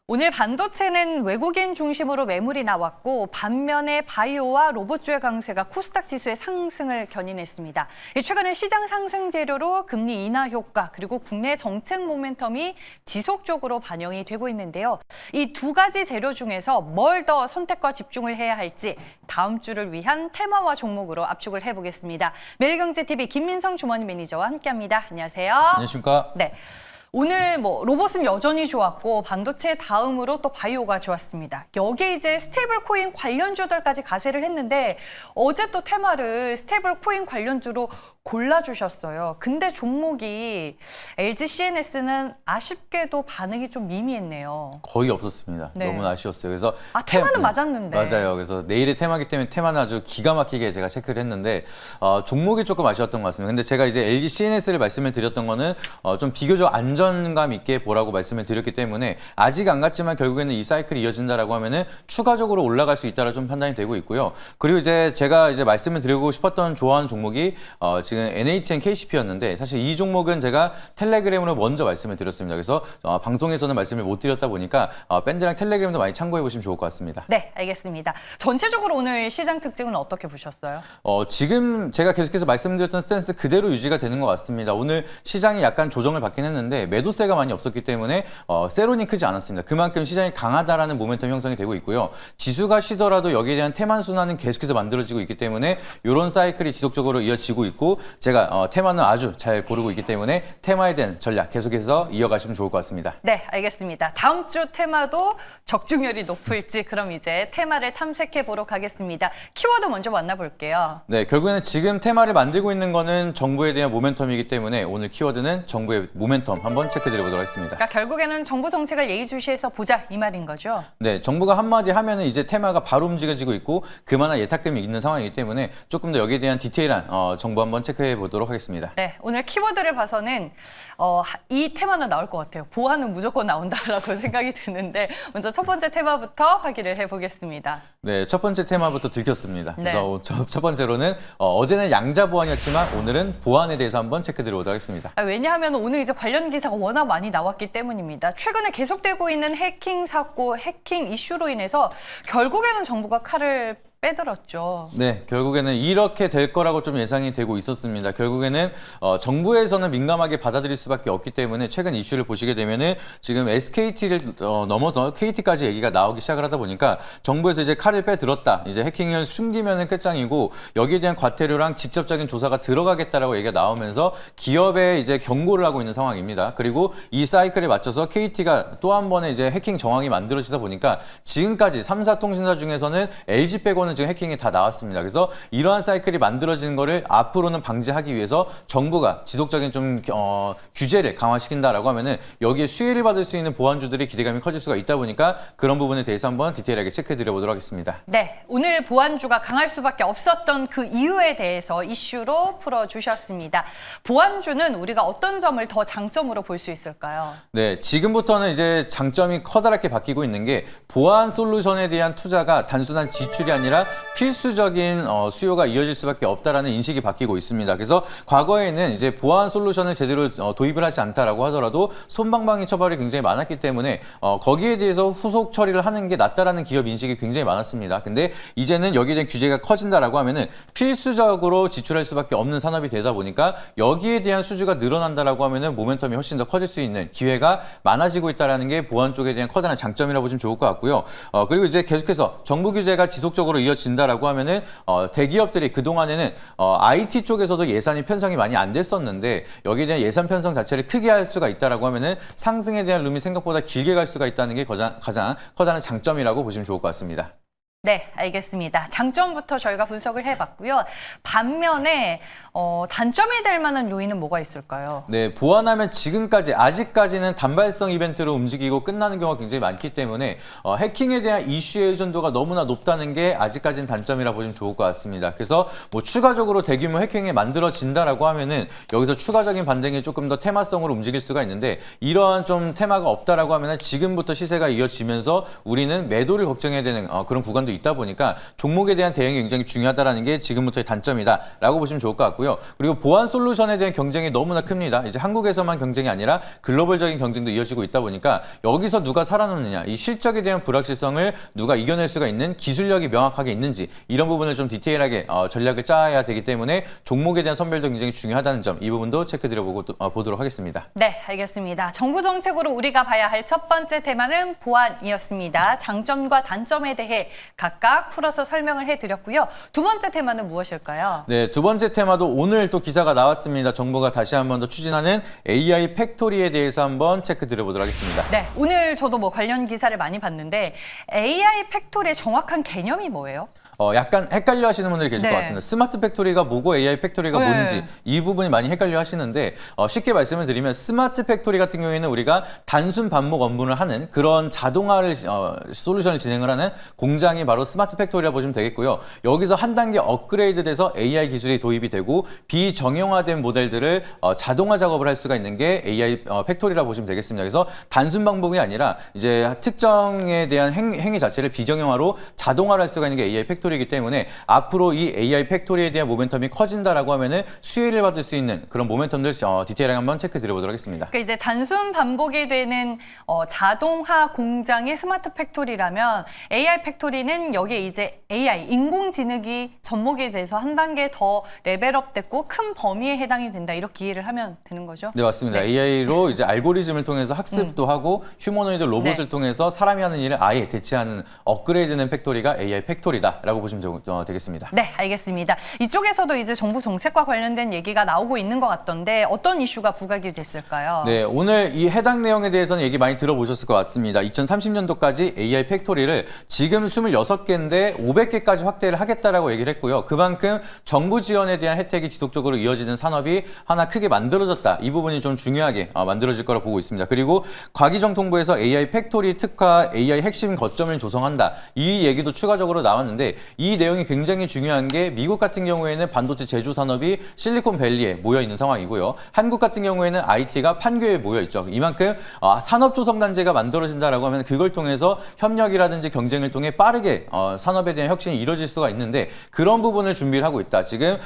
오늘 반도체는 외국인 중심으로 매물이 나왔고 반면에 바이오와 로봇주의 강세가 코스닥 지수의 상승을 견인했습니다. 최근에 시장 상승 재료로 금리 인하 효과 그리고 국내 정책 모멘텀이 지속적으로 반영이 되고 있는데요. 이 두 가지 재료 중에서 뭘 더 선택과 집중을 해야 할지 다음 주를 위한 테마와 종목으로 압축을 해보겠습니다. 매일경제TV 김민성 주머니 매니저와 함께합니다. 안녕하세요. 안녕하십니까? 네. 오늘 로봇은 여전히 좋았고 반도체 다음으로 또 바이오가 좋았습니다. 여기에 이제 스테이블 코인 관련주들까지 가세를 했는데 어제 또 테마를 스테이블 코인 관련주로 골라주셨어요. 근데 종목이 LG CNS는 아쉽게도 반응이 좀 미미했네요. 거의 없었습니다. 네. 너무 아쉬웠어요. 그래서 테마는 맞았는데. 맞아요. 그래서 내일의 테마기 때문에 테마는 아주 기가 막히게 제가 체크를 했는데 종목이 조금 아쉬웠던 것 같습니다. 근데 제가 이제 LG CNS를 말씀을 드렸던 거는 좀 비교적 안정감 있게 보라고 말씀을 드렸기 때문에 아직 안 갔지만 결국에는 이 사이클이 이어진다라고 하면은 추가적으로 올라갈 수 있다라 좀 판단이 되고 있고요. 그리고 이제 제가 이제 말씀을 드리고 싶었던 좋아하는 종목이 지금 NHN KCP였는데 사실 이 종목은 제가 텔레그램으로 먼저 말씀을 드렸습니다. 그래서 방송에서는 말씀을 못 드렸다 보니까 밴드랑 텔레그램도 많이 참고해 보시면 좋을 것 같습니다. 네, 알겠습니다. 전체적으로 오늘 시장 특징은 어떻게 보셨어요? 지금 제가 계속해서 말씀드렸던 스탠스 그대로 유지가 되는 것 같습니다. 오늘 시장이 약간 조정을 받긴 했는데 매도세가 많이 없었기 때문에 세론이 크지 않았습니다. 그만큼 시장이 강하다라는 모멘텀 형성이 되고 있고요. 지수가 쉬더라도 여기에 대한 테만 순환은 계속해서 만들어지고 있기 때문에 이런 사이클이 지속적으로 이어지고 있고 제가 테마는 아주 잘 고르고 있기 때문에 테마에 대한 전략 계속해서 이어가시면 좋을 것 같습니다. 네, 알겠습니다. 다음 주 테마도 적중률이 높을지 그럼 이제 테마를 탐색해 보러 가겠습니다. 키워드 먼저 만나볼게요. 네, 결국에는 지금 테마를 만들고 있는 거는 정부에 대한 모멘텀이기 때문에 오늘 키워드는 정부의 모멘텀 한번 체크드려 보도록 하겠습니다. 그러니까 결국에는 정부 정책을 예의주시해서 보자 이 말인 거죠? 네, 정부가 한마디 하면은 이제 테마가 바로 움직여지고 있고 그만한 예탁금이 있는 상황이기 때문에 조금 더 여기에 대한 디테일한 정보 한번 체크해 보도록 하겠습니다. 네, 오늘 키워드를 봐서는 이 테마는 나올 것 같아요. 보안은 무조건 나온다라고 생각이 드는데 먼저 첫 번째 테마부터 확인을 해보겠습니다. 네, 첫 번째 테마부터 들켰습니다. 네. 그래서 첫 번째로는 어제는 양자 보안이었지만 오늘은 보안에 대해서 한번 체크드려 보도록 하겠습니다. 왜냐하면 오늘 이제 관련 기사가 워낙 많이 나왔기 때문입니다. 최근에 계속되고 있는 해킹 사고, 해킹 이슈로 인해서 결국에는 정부가 칼을 빼들었죠. 네, 결국에는 이렇게 될 거라고 좀 예상이 되고 있었습니다. 결국에는 정부에서는 민감하게 받아들일 수밖에 없기 때문에 최근 이슈를 보시게 되면은 지금 SKT를 넘어서 KT까지 얘기가 나오기 시작을 하다 보니까 정부에서 이제 칼을 빼들었다. 이제 해킹을 숨기면은 끝장이고 여기에 대한 과태료랑 직접적인 조사가 들어가겠다라고 얘기가 나오면서 기업에 이제 경고를 하고 있는 상황입니다. 그리고 이 사이클에 맞춰서 KT가 또 한 번의 이제 해킹 정황이 만들어지다 보니까 지금까지 3사 통신사 중에서는 LG 빼고는 지금 해킹이 다 나왔습니다. 그래서 이러한 사이클이 만들어지는 거를 앞으로는 방지하기 위해서 정부가 지속적인 좀 규제를 강화시킨다라고 하면은 여기에 수혜를 받을 수 있는 보안주들이 기대감이 커질 수가 있다 보니까 그런 부분에 대해서 한번 디테일하게 체크해드려 보도록 하겠습니다. 네, 오늘 보안주가 강할 수밖에 없었던 그 이유에 대해서 이슈로 풀어주셨습니다. 보안주는 우리가 어떤 점을 더 장점으로 볼 수 있을까요? 네, 지금부터는 이제 장점이 커다랗게 바뀌고 있는 게 보안 솔루션에 대한 투자가 단순한 지출이 아니라 필수적인 수요가 이어질 수밖에 없다라는 인식이 바뀌고 있습니다. 그래서 과거에는 이제 보안 솔루션을 제대로 도입을 하지 않다라고 하더라도 솜방망이 처벌이 굉장히 많았기 때문에 거기에 대해서 후속 처리를 하는 게 낫다라는 기업 인식이 굉장히 많았습니다. 근데 이제는 여기에 대한 규제가 커진다라고 하면은 필수적으로 지출할 수밖에 없는 산업이 되다 보니까 여기에 대한 수주가 늘어난다라고 하면은 모멘텀이 훨씬 더 커질 수 있는 기회가 많아지고 있다라는 게 보안 쪽에 대한 커다란 장점이라고 보시면 좋을 것 같고요. 그리고 이제 계속해서 정부 규제가 지속적으로 이어진다라고 하면은 대기업들이 그동안에는 IT 쪽에서도 예산이 편성이 많이 안 됐었는데 여기에 대한 예산 편성 자체를 크게 할 수가 있다라고 하면은 상승에 대한 룸이 생각보다 길게 갈 수가 있다는 게 가장 커다란 장점이라고 보시면 좋을 것 같습니다. 네, 알겠습니다. 장점부터 저희가 분석을 해봤고요. 반면에 단점이 될 만한 요인은 뭐가 있을까요? 네, 보완하면 아직까지는 단발성 이벤트로 움직이고 끝나는 경우가 굉장히 많기 때문에 해킹에 대한 이슈의 의존도가 너무나 높다는 게 아직까지는 단점이라 보시면 좋을 것 같습니다. 그래서 뭐 추가적으로 대규모 해킹이 만들어진다라고 하면은 여기서 추가적인 반등이 조금 더 테마성으로 움직일 수가 있는데 이러한 좀 테마가 없다라고 하면은 지금부터 시세가 이어지면서 우리는 매도를 걱정해야 되는 그런 구간도 있다 보니까 종목에 대한 대응이 굉장히 중요하다는 게 지금부터의 단점이다라고 보시면 좋을 것 같고요. 그리고 보안 솔루션에 대한 경쟁이 너무나 큽니다. 이제 한국에서만 경쟁이 아니라 글로벌적인 경쟁도 이어지고 있다 보니까 여기서 누가 살아남느냐, 이 실적에 대한 불확실성을 누가 이겨낼 수가 있는 기술력이 명확하게 있는지 이런 부분을 좀 디테일하게 전략을 짜야 되기 때문에 종목에 대한 선별도 굉장히 중요하다는 점, 이 부분도 보도록 하겠습니다. 네, 알겠습니다. 정부 정책으로 우리가 봐야 할 첫 번째 테마는 보안이었습니다. 장점과 단점에 대해 각각 풀어서 설명을 해드렸고요. 두 번째 테마는 무엇일까요? 네, 두 번째 테마도 오늘 또 기사가 나왔습니다. 정부가 다시 한 번 더 추진하는 AI 팩토리에 대해서 한번 체크 드려보도록 하겠습니다. 네, 오늘 저도 뭐 관련 기사를 많이 봤는데 AI 팩토리의 정확한 개념이 뭐예요? 약간 헷갈려 하시는 분들이 계실 네. 것 같습니다. 스마트 팩토리가 뭐고 AI 팩토리가 네. 뭔지 이 부분이 많이 헷갈려 하시는데 쉽게 말씀을 드리면 스마트 팩토리 같은 경우에는 우리가 단순 반복 업무를 하는 그런 자동화를 솔루션을 진행을 하는 공장이 바로 스마트 팩토리라고 보시면 되겠고요. 여기서 한 단계 업그레이드 돼서 AI 기술이 도입이 되고 비정형화된 모델들을 자동화 작업을 할 수가 있는 게 AI 팩토리라고 보시면 되겠습니다. 그래서 단순 반복이 아니라 이제 특정에 대한 행위 자체를 비정형화로 자동화를 할 수가 있는 게 AI 팩토리이기 때문에 앞으로 이 AI 팩토리에 대한 모멘텀이 커진다라고 하면은 수혜를 받을 수 있는 그런 모멘텀들 디테일하게 한번 체크 드려보도록 하겠습니다. 그러니까 이제 단순 반복이 되는 자동화 공장의 스마트 팩토리라면 AI 팩토리는 여기에 이제 AI, 인공지능이 접목이 돼서 한 단계 더 레벨업 됐고 큰 범위에 해당이 된다. 이렇게 이해를 하면 되는 거죠? 네, 맞습니다. AI로 이제 알고리즘을 통해서 학습도 하고 휴머노이드 로봇을 네. 통해서 사람이 하는 일을 아예 대체하는 업그레이드된 팩토리가 AI 팩토리다라고 보시면 되겠습니다. 네, 알겠습니다. 이쪽에서도 이제 정부 정책과 관련된 얘기가 나오고 있는 것 같던데 어떤 이슈가 부각이 됐을까요? 네, 오늘 이 해당 내용에 대해서는 얘기 많이 들어보셨을 것 같습니다. 2030년도까지 AI 팩토리를 지금 26개인데 500개까지 확대를 하겠다라고 얘기를 했고요. 그만큼 정부 지원에 대한 혜택이 지속적으로 이어지는 산업이 하나 크게 만들어졌다. 이 부분이 좀 중요하게 만들어질 거라 보고 있습니다. 그리고 과기정통부에서 AI 팩토리 특화 AI 핵심 거점을 조성한다. 이 얘기도 추가적으로 나왔는데 이 내용이 굉장히 중요한 게 미국 같은 경우에는 반도체 제조 산업이 실리콘밸리에 모여 있는 상황이고요. 한국 같은 경우에는 IT가 판교에 모여 있죠. 이만큼 산업 조성 단지가 만들어진다라고 하면 그걸 통해서 협력이라든지 경쟁을 통해 빠르게 산업에 대한 혁신이 이루어질 수가 있는데 그런 부분을 준비를 하고 있다. 지금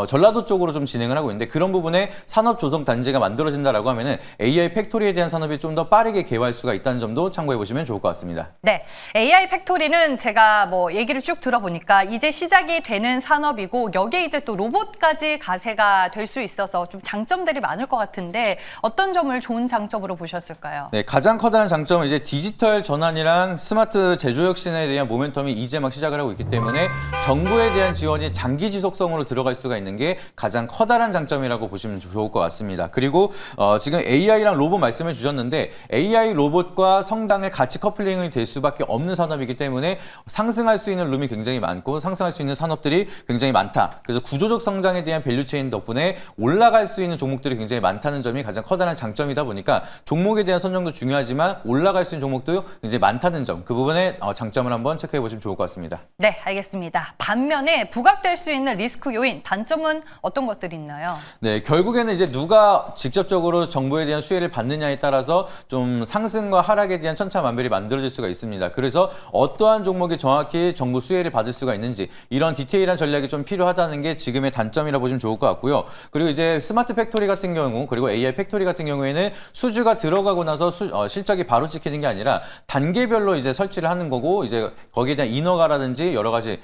전라도 쪽으로 좀 진행을 하고 있는데 그런 부분에 산업 조성 단지가 만들어진다라고 하면은 AI 팩토리에 대한 산업이 좀 더 빠르게 개화할 수가 있다는 점도 참고해 보시면 좋을 것 같습니다. 네, AI 팩토리는 제가 뭐 얘기를 쭉 들어보니까 이제 시작이 되는 산업이고 여기에 이제 또 로봇까지 가세가 될 수 있어서 좀 장점들이 많을 것 같은데 어떤 점을 좋은 장점으로 보셨을까요? 네, 가장 커다란 장점은 이제 디지털 전환이랑 스마트 제조 혁신에 대한 모멘텀이 이제 막 시작을 하고 있기 때문에 정부에 대한 지원이 장기 지속성으로 들어갈 수가 있는 게 가장 커다란 장점이라고 보시면 좋을 것 같습니다. 그리고 지금 AI랑 로봇 말씀을 주셨는데 AI 로봇과 성장을 같이 커플링이 될 수밖에 없는 산업이기 때문에 상승할 수 있는 룸이 굉장히 많고 상승할 수 있는 산업들이 굉장히 많다. 그래서 구조적 성장에 대한 밸류체인 덕분에 올라갈 수 있는 종목들이 굉장히 많다는 점이 가장 커다란 장점이다 보니까 종목에 대한 선정도 중요하지만 올라갈 수 있는 종목도 굉장히 많다는 점, 그 부분에 장점을 한번 체크해 보시면 좋을 것 같습니다. 네, 알겠습니다. 반면에 부각될 수 있는 리스크 요인, 단점은 어떤 것들이 있나요? 네, 결국에는 이제 누가 직접적으로 정부에 대한 수혜를 받느냐에 따라서 좀 상승과 하락에 대한 천차만별이 만들어질 수가 있습니다. 그래서 어떠한 종목이 정확히 정부 수혜를 받을 수가 있는지 이런 디테일한 전략이 좀 필요하다는 게 지금의 단점이라 보시면 좋을 것 같고요. 그리고 이제 스마트 팩토리 같은 경우 그리고 AI 팩토리 같은 경우에는 수주가 들어가고 나서 실적이 바로 찍히는 게 아니라 단계별로 이제 설치를 하는 거고 이제 거기에 대한 인허가라든지 여러 가지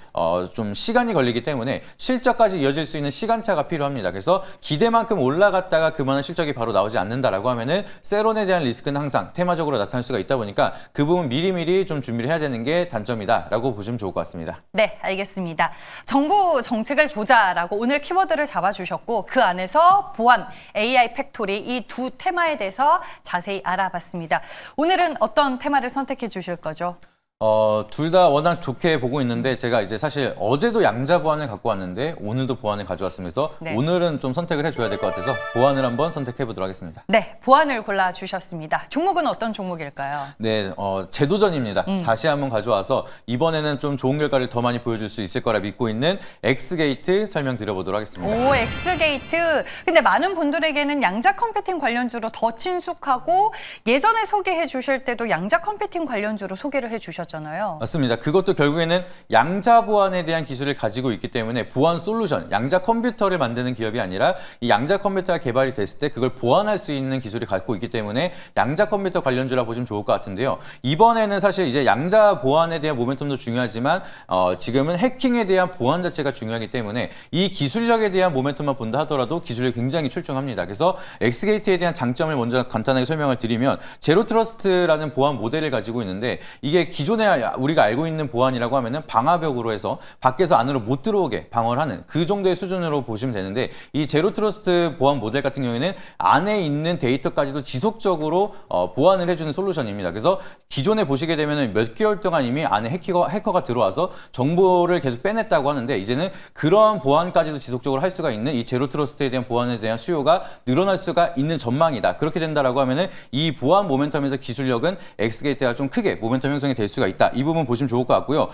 좀 시간이 걸리기 때문에 실적까지 이어질 수 있는 시간차가 필요합니다. 그래서 기대만큼 올라갔다가 그만한 실적이 바로 나오지 않는다라고 하면은 세론에 대한 리스크는 항상 테마적으로 나타날 수가 있다 보니까 그 부분 미리미리 좀 준비를 해야 되는 게 단점이다라고 보시면 좋을 것 같습니다. 네, 알겠습니다. 정부 정책을 보자라고 오늘 키워드를 잡아주셨고 그 안에서 보안, AI 팩토리 이 두 테마에 대해서 자세히 알아봤습니다. 오늘은 어떤 테마를 선택해 주실 거죠? 둘 다 워낙 좋게 보고 있는데 제가 이제 사실 어제도 양자 보안을 갖고 왔는데 오늘도 보안을 가져왔으면서 네. 오늘은 좀 선택을 해줘야 될 것 같아서 보안을 한번 선택해 보도록 하겠습니다. 네, 보안을 골라주셨습니다. 종목은 어떤 종목일까요? 네, 재도전입니다. 다시 한번 가져와서 이번에는 좀 좋은 결과를 더 많이 보여줄 수 있을 거라 믿고 있는 엑스게이트 설명드려보도록 하겠습니다. 오, 엑스게이트. 근데 많은 분들에게는 양자 컴퓨팅 관련주로 더 친숙하고 예전에 소개해 주실 때도 양자 컴퓨팅 관련주로 소개를 해 주셨잖아요. 있었잖아요. 맞습니다. 그것도 결국에는 양자 보안에 대한 기술을 가지고 있기 때문에 보안 솔루션, 양자 컴퓨터를 만드는 기업이 아니라 이 양자 컴퓨터가 개발이 됐을 때 그걸 보완할 수 있는 기술을 갖고 있기 때문에 양자 컴퓨터 관련주라 보시면 좋을 것 같은데요. 이번에는 사실 이제 양자 보안에 대한 모멘텀도 중요하지만 지금은 해킹에 대한 보안 자체가 중요하기 때문에 이 기술력에 대한 모멘텀만 본다 하더라도 기술력이 굉장히 출중합니다. 그래서 엑스게이트에 대한 장점을 먼저 간단하게 설명을 드리면 제로 트러스트라는 보안 모델을 가지고 있는데 이게 기존에 우리가 알고 있는 보안이라고 하면은 방화벽으로 해서 밖에서 안으로 못 들어오게 방어를 하는 그 정도의 수준으로 보시면 되는데 이 제로 트러스트 보안 모델 같은 경우에는 안에 있는 데이터까지도 지속적으로 보안을 해주는 솔루션입니다. 그래서 기존에 보시게 되면 몇 개월 동안 이미 안에 해커가 들어와서 정보를 계속 빼냈다고 하는데 이제는 그러한 보안까지도 지속적으로 할 수가 있는 이 제로 트러스트에 대한 보안에 대한 수요가 늘어날 수가 있는 전망이다. 그렇게 된다라고 하면은 이 보안 모멘텀에서 기술력은 엑스게이트가 좀 크게 모멘텀 형성이 될 수가 있다. 이 부분 보시면 좋을 것 같고요.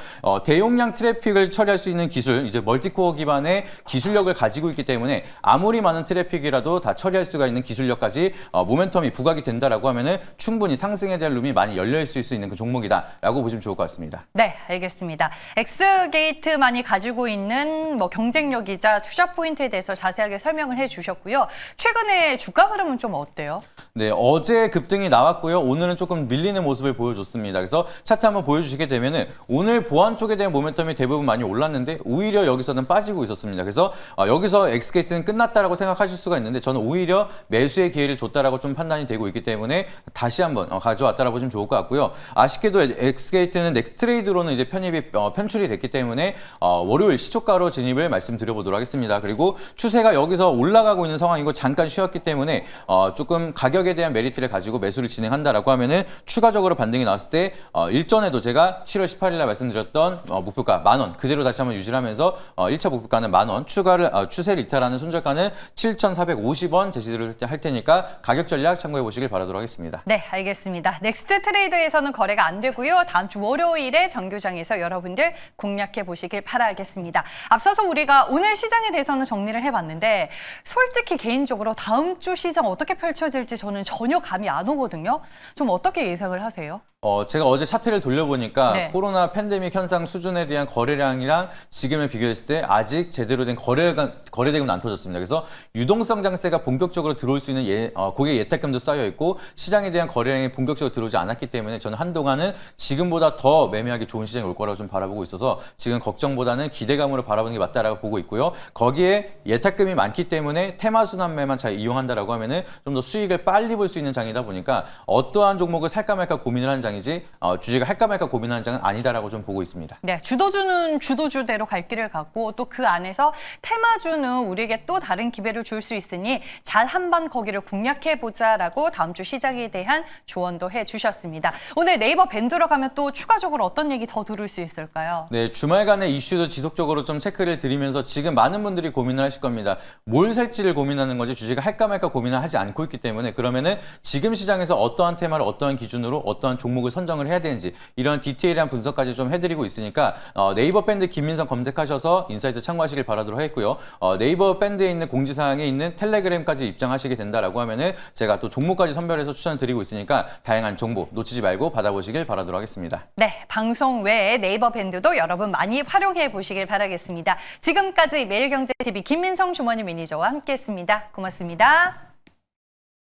대용량 트래픽을 처리할 수 있는 기술, 이제 멀티코어 기반의 기술력을 가지고 있기 때문에 아무리 많은 트래픽이라도 다 처리할 수가 있는 기술력까지 모멘텀이 부각이 된다라고 하면은 충분히 상승에 대한 룸이 많이 열려 있을 수 있는 그 종목이다라고 보시면 좋을 것 같습니다. 네, 알겠습니다. 엑스게이트만이 가지고 있는 경쟁력이자 투자 포인트에 대해서 자세하게 설명을 해주셨고요. 최근에 주가 흐름은 좀 어때요? 네, 어제 급등이 나왔고요. 오늘은 조금 밀리는 모습을 보여줬습니다. 그래서 차트 한번 보여주시게 되면은 오늘 보안 쪽에 대한 모멘텀이 대부분 많이 올랐는데 오히려 여기서는 빠지고 있었습니다. 그래서 여기서 엑스게이트는 끝났다라고 생각하실 수가 있는데 저는 오히려 매수의 기회를 줬다라고 좀 판단이 되고 있기 때문에 다시 한번 가져왔다라고 보시면 좋을 것 같고요. 아쉽게도 엑스게이트는 넥스트레이드로는 이제 편출이 됐기 때문에 월요일 시초가로 진입을 말씀드려보도록 하겠습니다. 그리고 추세가 여기서 올라가고 있는 상황이고 잠깐 쉬었기 때문에 조금 가격에 대한 메리트를 가지고 매수를 진행한다라고 하면은 추가적으로 반등이 나왔을 때 일전에도 제가 7월 18일 날 말씀드렸던 목표가 10,000원 그대로 다시 한번 유지를 하면서 1차 목표가는 10,000원, 추세를 이탈하는 손절가는 7,450원 제시를 할 테니까 가격 전략 참고해 보시길 바라도록 하겠습니다. 네, 알겠습니다. 넥스트 트레이드에서는 거래가 안 되고요. 다음 주 월요일에 정규장에서 여러분들 공략해 보시길 바라겠습니다. 앞서서 우리가 오늘 시장에 대해서는 정리를 해봤는데 솔직히 개인적으로 다음 주 시장 어떻게 펼쳐질지 저는 전혀 감이 안 오거든요. 좀 어떻게 예상을 하세요? 제가 어제 차트를 돌려보니까 네. 코로나 팬데믹 현상 수준에 대한 거래량이랑 지금을 비교했을 때 아직 제대로 된 거래대금은 안 터졌습니다. 그래서 유동성 장세가 본격적으로 들어올 수 있는 고객 예탁금도 쌓여 있고 시장에 대한 거래량이 본격적으로 들어오지 않았기 때문에 저는 한동안은 지금보다 더 매매하기 좋은 시장이 올 거라고 좀 바라보고 있어서 지금 걱정보다는 기대감으로 바라보는 게 맞다라고 보고 있고요. 거기에 예탁금이 많기 때문에 테마 순환매만 잘 이용한다라고 하면은 좀 더 수익을 빨리 볼 수 있는 장이다 보니까 어떠한 종목을 살까 말까 고민을 하는 장이지 주식을 할까 말까 고민하는 장은 아니다라고 좀 보고 있습니다. 네, 주도주는 주도주대로 갈 길을 갔고 또 그 안에서 테마주는 우리에게 또 다른 기회를 줄 수 있으니 잘 한번 거기를 공략해보자라고 다음 주 시장에 대한 조언도 해주셨습니다. 오늘 네이버 밴드로 가면 또 추가적으로 어떤 얘기 더 들을 수 있을까요? 네, 주말간의 이슈도 지속적으로 좀 체크를 드리면서 지금 많은 분들이 고민을 하실 겁니다. 뭘 살지를 고민하는 거지 주식을 할까 말까 고민을 하지 않고 있기 때문에 그러면은 지금 시장에서 어떠한 테마를 어떠한 기준으로 어떠한 종목을 선정을 해야 되는지 이런 디테일한 분석까지 좀 해드리고 있으니까 네이버 밴드 김민성 검색하셔서 인사이트 참고하시길 바라도록 하겠고요. 네이버 밴드에 있는 공지사항에 있는 텔레그램까지 입장하시게 된다라고 하면은 제가 또 종목까지 선별해서 추천드리고 있으니까 다양한 정보 놓치지 말고 받아보시길 바라도록 하겠습니다. 네, 방송 외에 네이버 밴드도 여러분 많이 활용해 보시길 바라겠습니다. 지금까지 매일경제TV 김민성 주머니 매니저와 함께했습니다. 고맙습니다.